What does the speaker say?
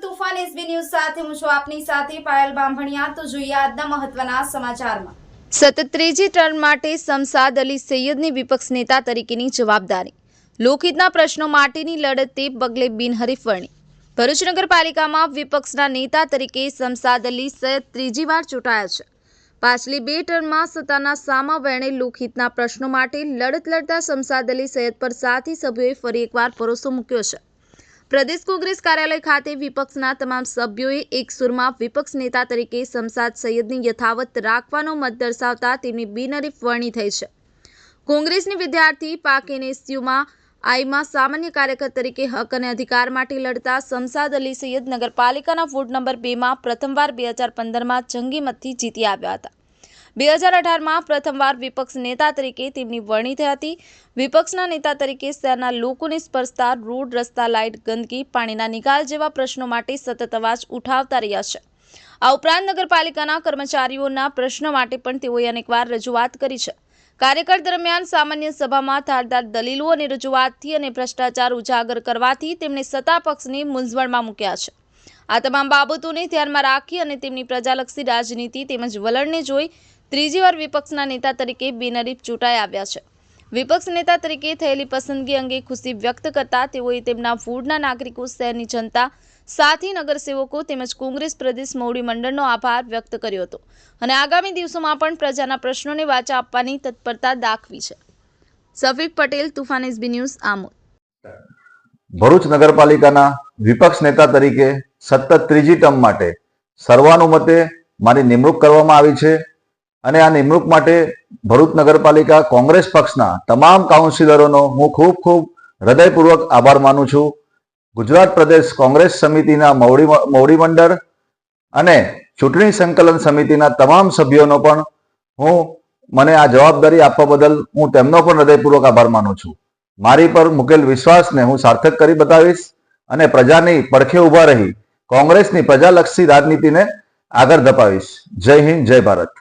તુફાન SB news સાથે હું છું આપની સાથે પાયલ બામભણિયા। તો જોઈએ આજના મહત્વના સમાચારમાં। સતત ત્રીજી ટર્મ માટે શમસાદ અલી સૈયદની વિપક્ષ નેતા તરીકેની જવાબદારી। લોકહિતના પ્રશ્નો માટેની લડતે પગલે બિનહરીફ વરણી। ભરૂચ નગરપાલિકામાં વિપક્ષના નેતા તરીકે શમસાદ અલી સૈયદ ત્રીજી વાર ચૂંટાયા છે। પાછલી બે ટર્મમાં સત્તાના સામા વેણે લોકહિતના પ્રશ્નો માટે લડત લડતા શમસાદ અલી સૈયદ પર સાથી સભ્યોએ ફરી એકવાર ભરોસો મૂક્યો છે। પ્રદેશ કોંગ્રેસ કાર્યાલય ખાતે વિપક્ષના તમામ સભ્યોએ એક સુરમાં વિપક્ષ નેતા તરીકે શમસાદ સૈયદને યથાવત રાખવાનો મત દર્શાવતા તેમની બિનહરીફ વરણી થઈ છે। કોંગ્રેસની વિદ્યાર્થી પાક એનએસયુમાં આઈમાં સામાન્ય કાર્યકર તરીકે હક અને અધિકાર માટે લડતા શમસાદ અલી સૈયદ નગરપાલિકાના વોર્ડ નંબર 2માં પ્રથમવાર 2015માં જંગી મતથી જીતી આવ્યા હતા। 2018માં પ્રથમવાર વિપક્ષ નેતા તરીકે તેમની વરણી થઈ હતી। વિપક્ષના નેતા તરીકે શહેરના લોકોને સ્પર્શતા રોડ, રસ્તા, લાઇટ, ગંદકી, પાણીના નિકાલ જેવા પ્રશ્નો માટે સતત અવાજ ઉઠાવતા રહ્યા છે। આ ઉપરાંત નગરપાલિકાના કર્મચારીઓના પ્રશ્નો માટે પણ તેઓએ અનેકવાર રજૂઆત કરી છે। કાર્યકાળ દરમિયાન સામાન્ય સભામાં ધારદાર દલીલો અને રજૂઆતથી અને ભ્રષ્ટાચાર ઉજાગર કરવાથી તેમણે સત્તા પક્ષને મૂંઝવણમાં મૂક્યા છે। આ તમામ બાબતોને ધ્યાનમાં રાખી અને તેમની પ્રજાલક્ષી રાજનીતિ તેમજ વલણને જોઈ ત્રીજી વાર વિપક્ષના નેતા તરીકે બિનહરીફ ચૂંટાઈ આવ્યા છે। વિપક્ષ નેતા તરીકે થયેલી પસંદગી અંગે ખુશી વ્યક્ત કરતા તેઓએ તેમના વોર્ડના નાગરિકો, શહેરની જનતા, સાથી નગરસેવકો તેમજ કોંગ્રેસ પ્રદેશ મોવડી મંડળનો આભાર વ્યક્ત કર્યો હતો અને આગામી દિવસોમાં પણ પ્રજાના પ્રશ્નોને વાચા આપવાની તત્પરતા દાખવી છે। Safiq Patel, Toofan SB news, Amod. ભરૂચ નગરપાલિકાના વિપક્ષ નેતા તરીકે સતત ત્રીજી ટર્મ માટે સર્વાનુમતે મારી નિમણૂક કરવામાં આવી છે અને આ નિમણૂક માટે ભરૂચ નગરપાલિકા કોંગ્રેસ પક્ષના તમામ કાઉન્સિલરોનો હું ખૂબ હૃદયપૂર્વક આભાર માનું છું। ગુજરાત પ્રદેશ કોંગ્રેસ સમિતિના મોવડી મંડળ અને ચૂંટણી સંકલન સમિતિના તમામ સભ્યોનો પણ મને આ જવાબદારી આપવા બદલ હું તેમનો પણ હૃદયપૂર્વક આભાર માનું છું। મારી પર મૂકેલ વિશ્વાસને હું સાર્થક કરી બતાવીશ અને પ્રજાની પડખે ઊભા રહી કોંગ્રેસની પ્રજાલક્ષી રાજનીતિને આગળ ધપાવીશ। જય હિન્દ, જય ભારત।